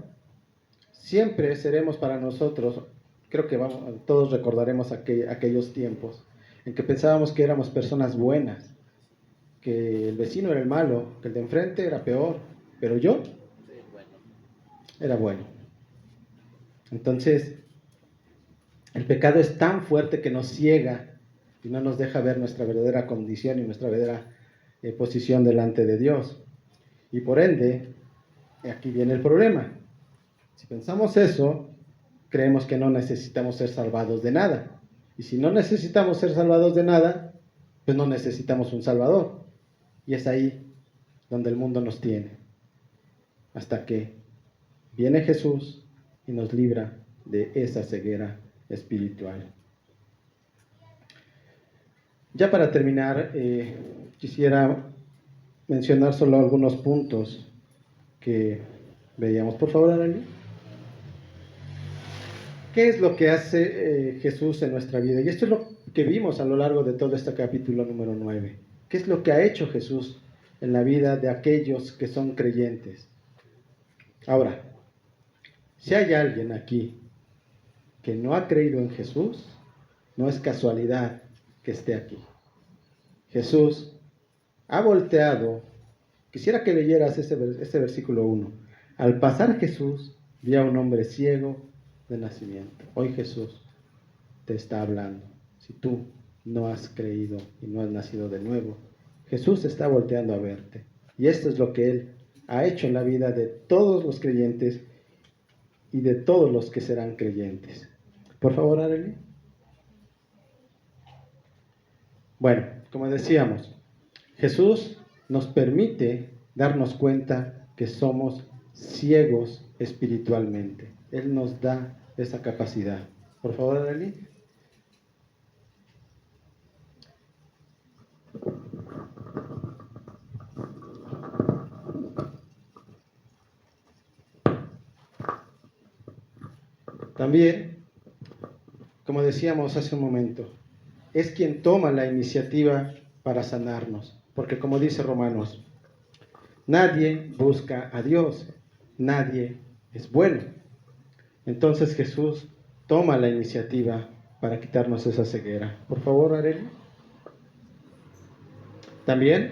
Siempre seremos para nosotros, creo que todos recordaremos aquellos tiempos en que pensábamos que éramos personas buenas, que el vecino era el malo, que el de enfrente era peor, pero yo era bueno. Entonces, el pecado es tan fuerte que nos ciega y no nos deja ver nuestra verdadera condición y nuestra verdadera posición delante de Dios. Y por ende, aquí viene el problema. Si pensamos eso, creemos que no necesitamos ser salvados de nada. Y si no necesitamos ser salvados de nada, pues no necesitamos un Salvador. Y es ahí donde el mundo nos tiene. Hasta que viene Jesús y nos libra de esa ceguera espiritual. Ya para terminar, quisiera mencionar solo algunos puntos que veíamos. Por favor, Arely. ¿Qué es lo que hace Jesús en nuestra vida? Y esto es lo que vimos a lo largo de todo este capítulo número 9. ¿Qué es lo que ha hecho Jesús en la vida de aquellos que son creyentes? Ahora, si hay alguien aquí que no ha creído en Jesús, no es casualidad que esté aquí. Jesús ha volteado. Quisiera que leyeras este versículo 1. Al pasar Jesús, vio a un hombre ciego de nacimiento. Hoy Jesús te está hablando. Si tú no has creído y no has nacido de nuevo, Jesús está volteando a verte. Y esto es lo que Él ha hecho en la vida de todos los creyentes y de todos los que serán creyentes. Por favor, Arely. Bueno, como decíamos, Jesús nos permite darnos cuenta que somos ciegos espiritualmente. Él nos da esa capacidad. Por favor, Arely. También, como decíamos hace un momento, es quien toma la iniciativa para sanarnos. Porque como dice Romanos, nadie busca a Dios, nadie es bueno. Entonces Jesús toma la iniciativa para quitarnos esa ceguera. Por favor, Arely. También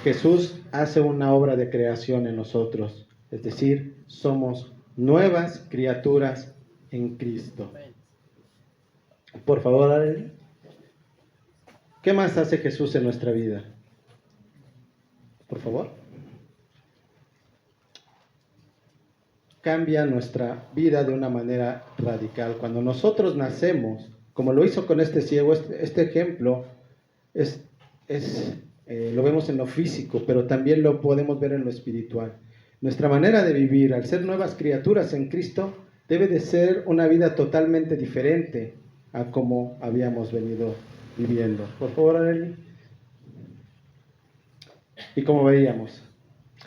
Jesús hace una obra de creación en nosotros, es decir, somos nuevas criaturas en Cristo. Por favor, Arely. ¿Qué más hace Jesús en nuestra vida? Por favor. Cambia nuestra vida de una manera radical. Cuando nosotros nacemos, como lo hizo con este ciego, este ejemplo lo vemos en lo físico, pero también lo podemos ver en lo espiritual. Nuestra manera de vivir, al ser nuevas criaturas en Cristo, debe de ser una vida totalmente diferente a como habíamos venido viviendo. Por favor, Arely. Y como veíamos,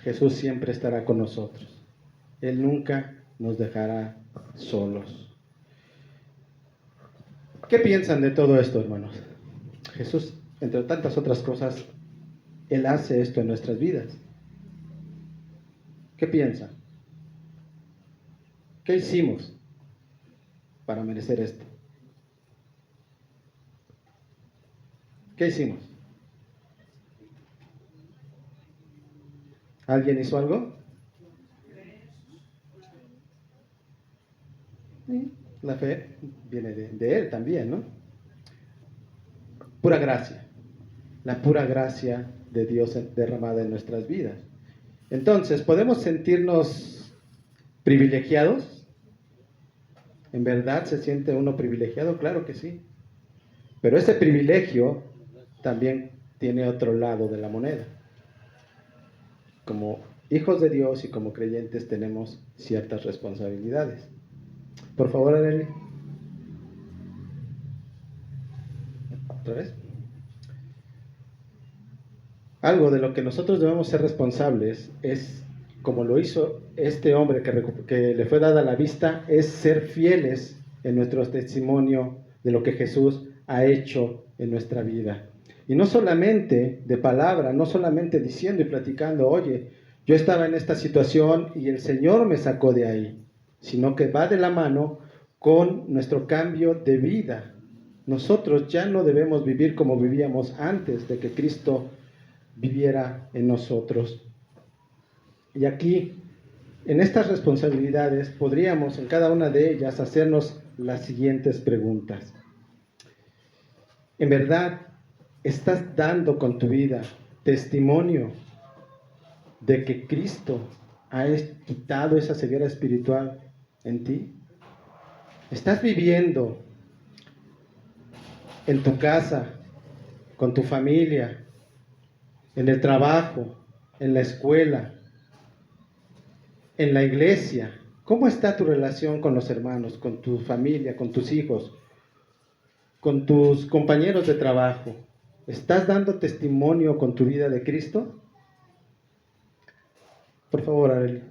Jesús siempre estará con nosotros. Él nunca nos dejará solos. ¿Qué piensan de todo esto, hermanos? Jesús, entre tantas otras cosas, Él hace esto en nuestras vidas. ¿Qué piensan? ¿Qué hicimos para merecer esto? ¿Qué hicimos? ¿Alguien hizo algo? Sí, la fe viene de Él también, ¿no? Pura gracia. La pura gracia de Dios derramada en nuestras vidas. Entonces, ¿podemos sentirnos privilegiados? ¿En verdad se siente uno privilegiado? Claro que sí. Pero ese privilegio también tiene otro lado de la moneda. Como hijos de Dios y como creyentes tenemos ciertas responsabilidades. Por favor, Arely. ¿Otra vez? Algo de lo que nosotros debemos ser responsables es, como lo hizo este hombre que le fue dada la vista, es ser fieles en nuestro testimonio de lo que Jesús ha hecho en nuestra vida. Y no solamente de palabra, no solamente diciendo y platicando, oye, yo estaba en esta situación y el Señor me sacó de ahí, sino que va de la mano con nuestro cambio de vida. Nosotros ya no debemos vivir como vivíamos antes de que Cristo viviera en nosotros. Y aquí, en estas responsabilidades, podríamos en cada una de ellas hacernos las siguientes preguntas. ¿En verdad estás dando con tu vida testimonio de que Cristo ha quitado esa ceguera espiritual en ti? ¿Estás viviendo en tu casa, con tu familia, en el trabajo, en la escuela, en la iglesia? ¿Cómo está tu relación con los hermanos, con tu familia, con tus hijos, con tus compañeros de trabajo? ¿Estás dando testimonio con tu vida de Cristo? Por favor, Arely.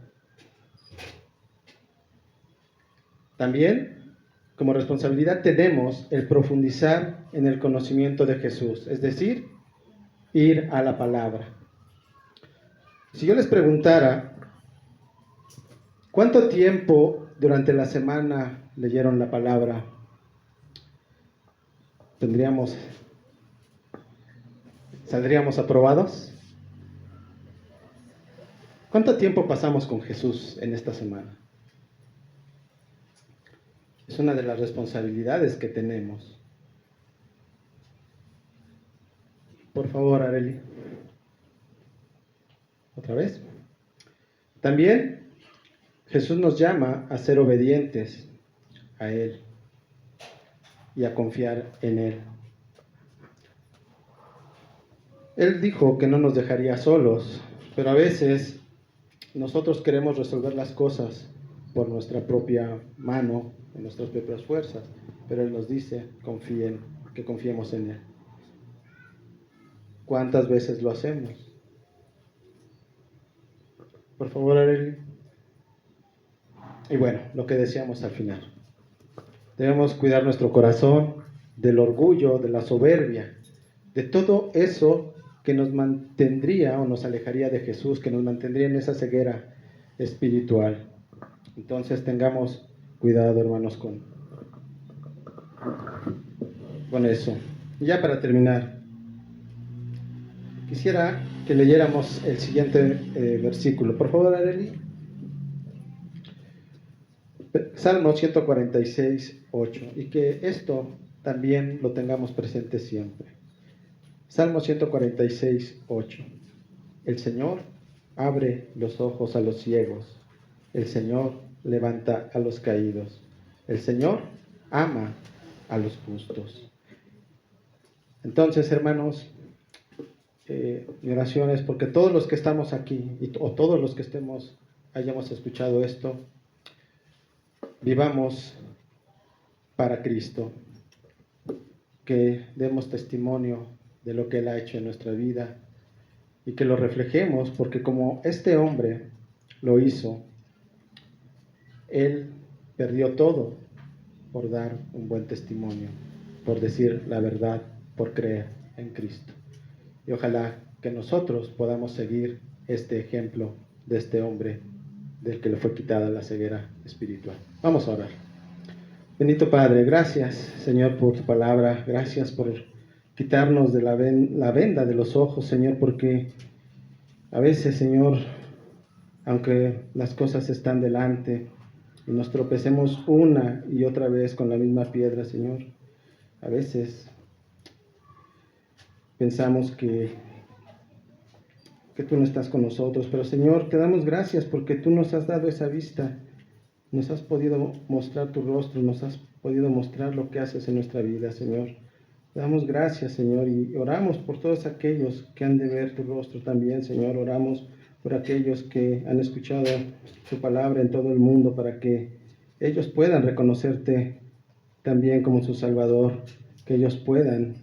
También, como responsabilidad, tenemos el profundizar en el conocimiento de Jesús, es decir, ir a la palabra. Si yo les preguntara, ¿cuánto tiempo durante la semana leyeron la palabra? Tendríamos ¿Saldríamos aprobados? ¿Cuánto tiempo pasamos con Jesús en esta semana? Es una de las responsabilidades que tenemos. Por favor, Areli. ¿Otra vez? También Jesús nos llama a ser obedientes a Él y a confiar en Él. Él dijo que no nos dejaría solos, pero a veces nosotros queremos resolver las cosas por nuestra propia mano, en nuestras propias fuerzas, pero Él nos dice, que confiemos en Él. ¿Cuántas veces lo hacemos? Por favor, Arely. Y bueno, lo que decíamos al final. Debemos cuidar nuestro corazón del orgullo, de la soberbia, de todo eso que nos mantendría o nos alejaría de Jesús, que nos mantendría en esa ceguera espiritual. Entonces tengamos cuidado, hermanos, con eso. Y ya para terminar, quisiera que leyéramos el siguiente versículo. Por favor, Arely. Salmo 146, 8. Y que esto también lo tengamos presente siempre. Salmo 146, 8. El Señor abre los ojos a los ciegos. El Señor levanta a los caídos. El Señor ama a los justos. Entonces, hermanos, mi oración es porque todos los que estamos aquí, o todos los que hayamos escuchado esto, vivamos para Cristo, que demos testimonio de lo que Él ha hecho en nuestra vida y que lo reflejemos, porque como este hombre lo hizo, Él perdió todo por dar un buen testimonio, por decir la verdad, por creer en Cristo. Y ojalá que nosotros podamos seguir este ejemplo de este hombre del que le fue quitada la ceguera espiritual. Vamos a orar. Bendito Padre, gracias, Señor, por tu palabra. Gracias por quitarnos de la venda de los ojos, Señor, porque a veces, Señor, aunque las cosas están delante y nos tropecemos una y otra vez con la misma piedra, Señor, a veces pensamos que tú no estás con nosotros, pero Señor, te damos gracias porque tú nos has dado esa vista, nos has podido mostrar tu rostro, nos has podido mostrar lo que haces en nuestra vida, Señor. Te damos gracias, Señor, y oramos por todos aquellos que han de ver tu rostro también, Señor. Oramos por aquellos que han escuchado tu palabra en todo el mundo para que ellos puedan reconocerte también como su Salvador, que ellos puedan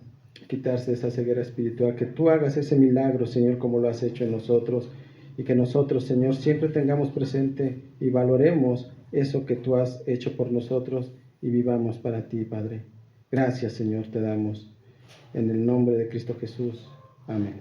quitarse esa ceguera espiritual, que tú hagas ese milagro, Señor, como lo has hecho en nosotros, y que nosotros, Señor, siempre tengamos presente y valoremos eso que tú has hecho por nosotros y vivamos para ti, Padre. Gracias, Señor, te damos en el nombre de Cristo Jesús. Amén.